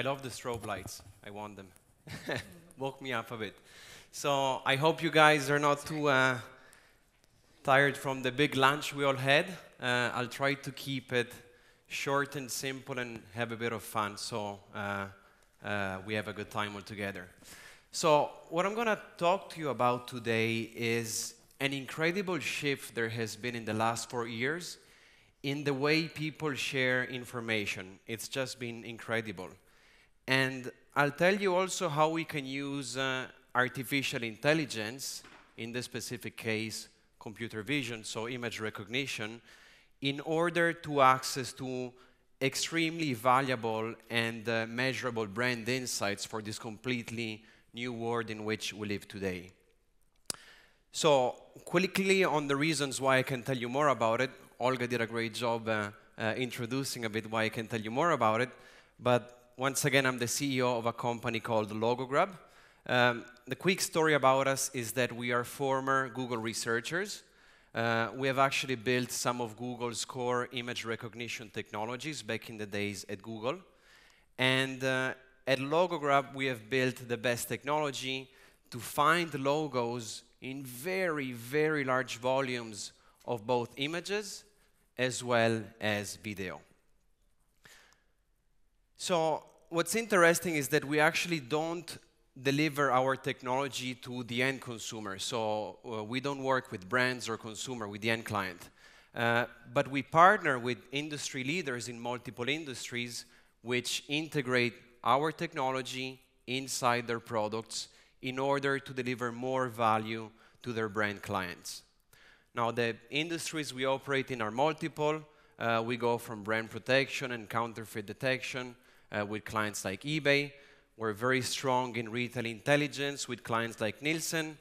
I love the strobe lights. I want them. Woke me up a bit. So I hope you guys are not too tired from the big lunch we all had. I'll try to keep it short and simple and have a bit of fun so we have a good time all together. So what I'm going to talk to you about today is an incredible shift there has been in the last 4 years in the way people share information. It's just been incredible. And I'll tell you also how we can use artificial intelligence, in this specific case, computer vision, so image recognition, in order to access to extremely valuable and measurable brand insights for this completely new world in which we live today. So quickly on the reasons why I can tell you more about it. Olga did a great job introducing a bit why I can tell you more about it. But once again, I'm the CEO of a company called Logograb. The quick story about us is that we are former Google researchers. We have actually built some of Google's core image recognition technologies back in the days at Google. And at Logograb, we have built the best technology to find logos in very, very large volumes of both images as well as video. So what's interesting is that we actually don't deliver our technology to the end consumer. So we don't work with brands or consumer, with the end client. But we partner with industry leaders in multiple industries which integrate our technology inside their products in order to deliver more value to their brand clients. Now, the industries we operate in are multiple. We go from brand protection and counterfeit detection with clients like eBay. We're very strong in retail intelligence with clients like Nielsen.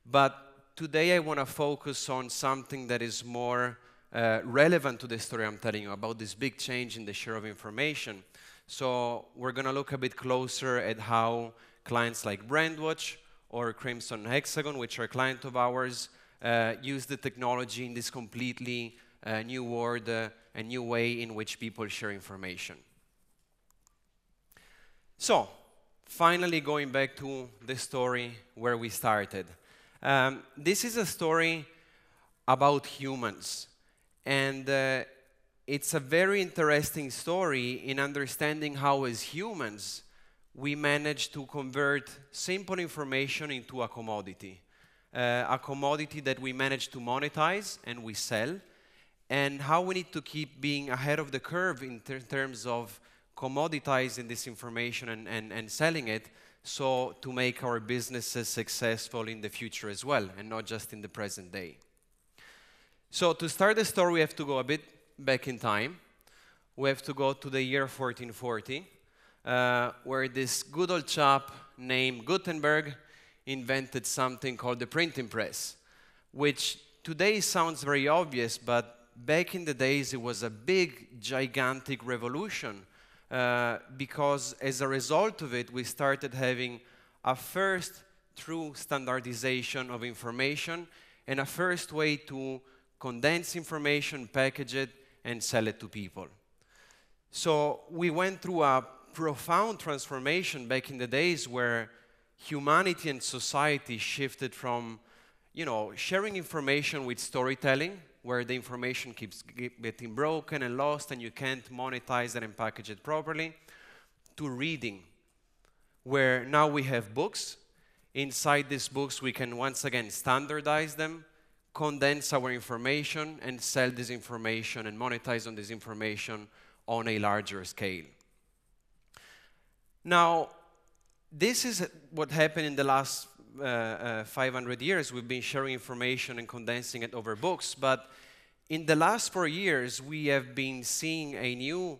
But today I want to focus on something that is more relevant to the story I'm telling you about, this big change in the share of information. So we're going to look a bit closer at how clients like Brandwatch or Crimson Hexagon, which are a client of ours, use the technology in this completely new world, a new way in which people share information. So, finally going back to the story where we started. This is a story about humans. And it's a very interesting story in understanding how, as humans, we manage to convert simple information into a commodity that we manage to monetize and we sell, and how we need to keep being ahead of the curve in terms of commoditizing this information and selling it, so to make our businesses successful in the future as well, and not just in the present day. So to start the story, we have to go a bit back in time. We have to go to the year 1440, where this good old chap named Gutenberg invented something called the printing press, which today sounds very obvious, but back in the days it was a big, gigantic revolution, because as a result of it, we started having a first true standardization of information and a first way to condense information, package it, and sell it to people. So we went through a profound transformation back in the days where humanity and society shifted from, sharing information with storytelling, where the information keeps getting broken and lost and you can't monetize it and package it properly, to reading, where now we have books. Inside these books, we can once again standardize them, condense our information, and sell this information and monetize on this information on a larger scale. Now, this is what happened in the last 500 years. We've been sharing information and condensing it over books, but in the last 4 years, we have been seeing a new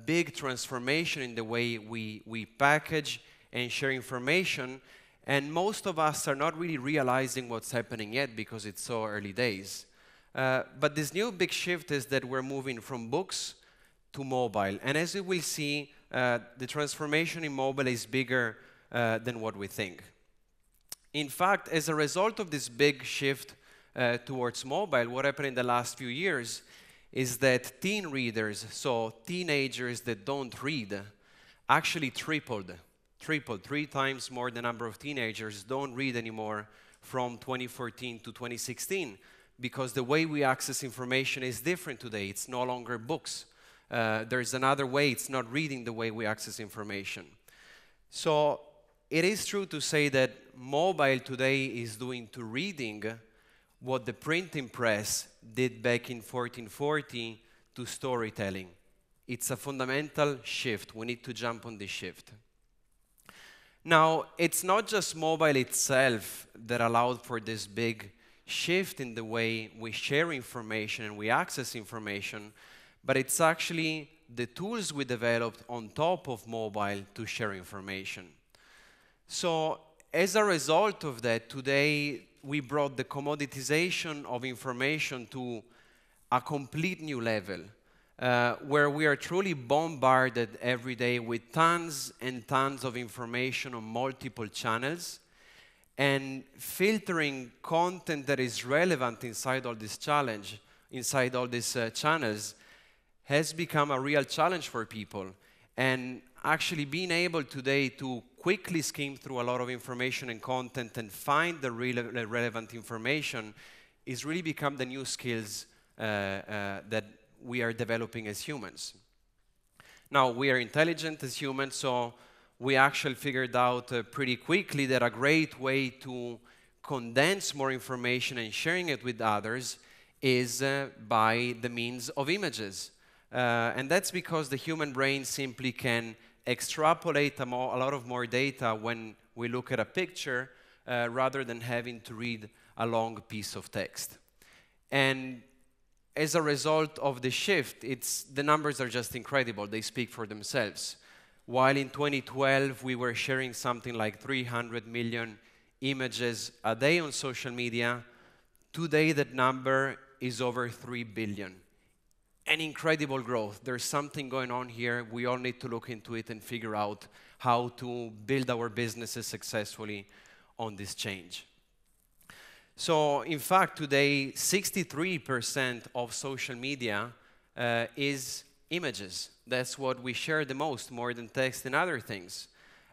big transformation in the way we package and share information, and most of us are not really realizing what's happening yet because it's so early days. But this new big shift is that we're moving from books to mobile, and as you will see, the transformation in mobile is bigger than what we think. In fact, as a result of this big shift towards mobile, what happened in the last few years is that teen readers, so teenagers that don't read, actually tripled, 3 times more the number of teenagers don't read anymore from 2014 to 2016, because the way we access information is different today. It's no longer books. There's another way. It's not reading the way we access information. So it is true to say that mobile today is doing to reading what the printing press did back in 1440 to storytelling. It's a fundamental shift. We need to jump on this shift. Now, it's not just mobile itself that allowed for this big shift in the way we share information and we access information, but it's actually the tools we developed on top of mobile to share information. So as a result of that, today we brought the commoditization of information to a complete new level, where we are truly bombarded every day with tons and tons of information on multiple channels, and filtering content that is relevant inside all this challenge, inside all these channels, has become a real challenge for people. And actually being able today to quickly skim through a lot of information and content and find the relevant information is really become the new skills that we are developing as humans. Now, we are intelligent as humans, so we actually figured out pretty quickly that a great way to condense more information and sharing it with others is by the means of images. And that's because the human brain simply can extrapolate a lot of more data when we look at a picture rather than having to read a long piece of text. And as a result of the shift, the numbers are just incredible. They speak for themselves. While in 2012 we were sharing something like 300 million images a day on social media, today that number is over 3 billion. An incredible growth. There's something going on here. We all need to look into it and figure out how to build our businesses successfully on this change. So, in fact, today, 63% of social media is images. That's what we share the most, more than text and other things.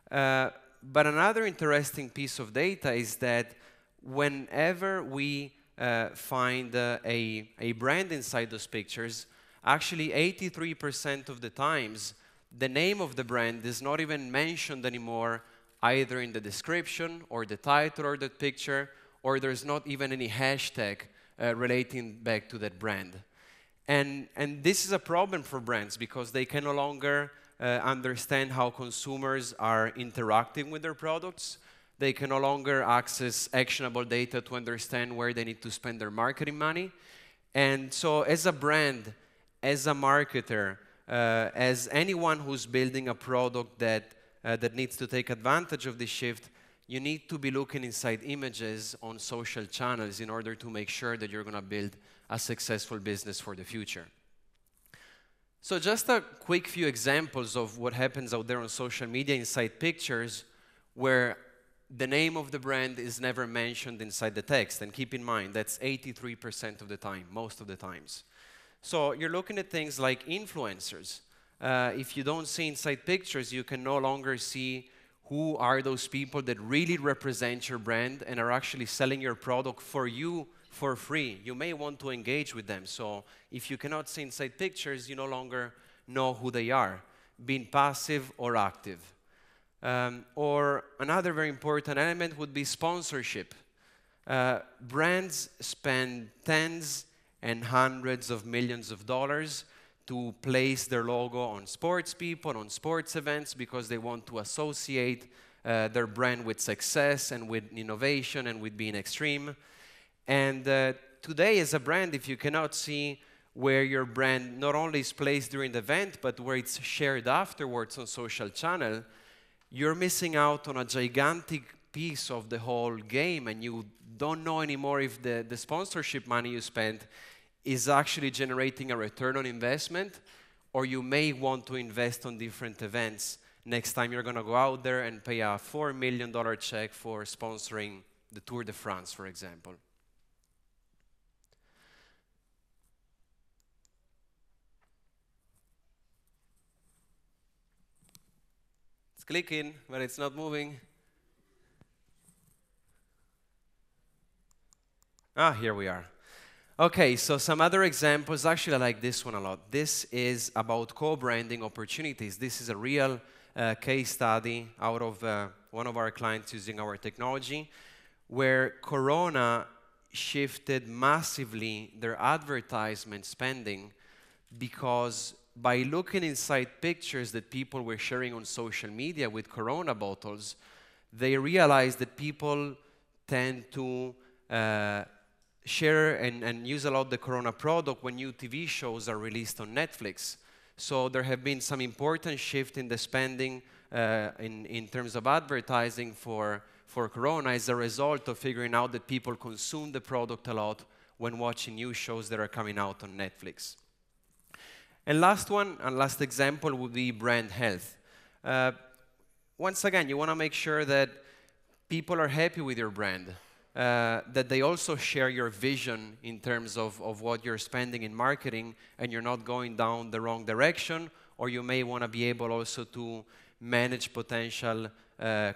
But another interesting piece of data is that whenever we find a brand inside those pictures, actually 83% of the times, the name of the brand is not even mentioned anymore, either in the description or the title or the picture, or there's not even any hashtag relating back to that brand. And this is a problem for brands because they can no longer understand how consumers are interacting with their products. They can no longer access actionable data to understand where they need to spend their marketing money. And so as a brand, as a marketer, as anyone who's building a product that needs to take advantage of this shift, you need to be looking inside images on social channels in order to make sure that you're going to build a successful business for the future. So just a quick few examples of what happens out there on social media inside pictures where the name of the brand is never mentioned inside the text. And keep in mind, that's 83% of the time, most of the times. So you're looking at things like influencers. If you don't see inside pictures, you can no longer see who are those people that really represent your brand and are actually selling your product for you for free. You may want to engage with them. So if you cannot see inside pictures, you no longer know who they are, being passive or active. Or another very important element would be sponsorship. Brands spend tens and hundreds of millions of dollars to place their logo on sports people, on sports events, because they want to associate their brand with success and with innovation and with being extreme. And today, as a brand, if you cannot see where your brand not only is placed during the event, but where it's shared afterwards on social channel, you're missing out on a gigantic piece of the whole game, and you don't know anymore if the sponsorship money you spent is actually generating a return on investment, or you may want to invest on different events next time you're going to go out there and pay a $4 million check for sponsoring the Tour de France, for example. clicking, but it's not moving. Ah, here we are. Okay, so some other examples. Actually, I like this one a lot. This is about co-branding opportunities. This is a real case study out of one of our clients using our technology, where Corona shifted massively their advertisement spending because by looking inside pictures that people were sharing on social media with Corona bottles, they realized that people tend to share and use a lot the Corona product when new TV shows are released on Netflix. So there have been some important shift in the spending in terms of advertising for Corona as a result of figuring out that people consume the product a lot when watching new shows that are coming out on Netflix. And last one, and last example would be brand health. Once again, you want to make sure that people are happy with your brand, that they also share your vision in terms of what you're spending in marketing, and you're not going down the wrong direction, or you may want to be able also to manage potential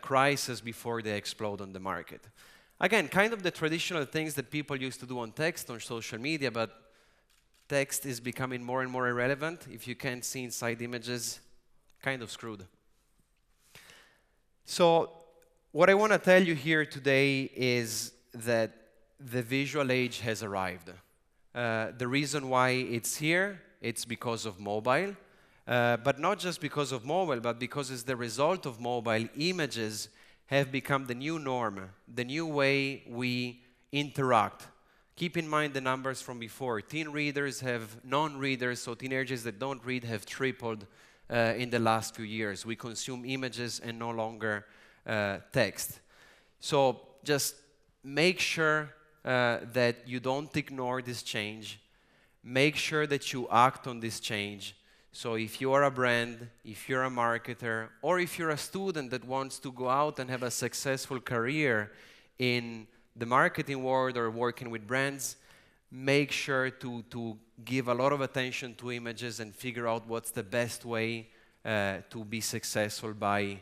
crises before they explode on the market. Again, kind of the traditional things that people used to do on text, on social media, but text is becoming more and more irrelevant. If you can't see inside images, kind of screwed. So what I want to tell you here today is that the visual age has arrived. The reason why it's here, it's because of mobile. But not just because of mobile, but because it's the result of mobile. Images have become the new norm, the new way we interact. Keep in mind the numbers from before. Teen readers have non-readers, so teenagers that don't read have tripled in the last few years. We consume images and no longer text. So just make sure that you don't ignore this change. Make sure that you act on this change. So if you are a brand, if you're a marketer, or if you're a student that wants to go out and have a successful career in the marketing world or working with brands, make sure to give a lot of attention to images and figure out what's the best way to be successful by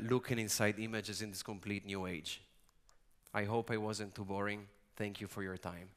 looking inside images in this complete new age. I hope I wasn't too boring. Thank you for your time.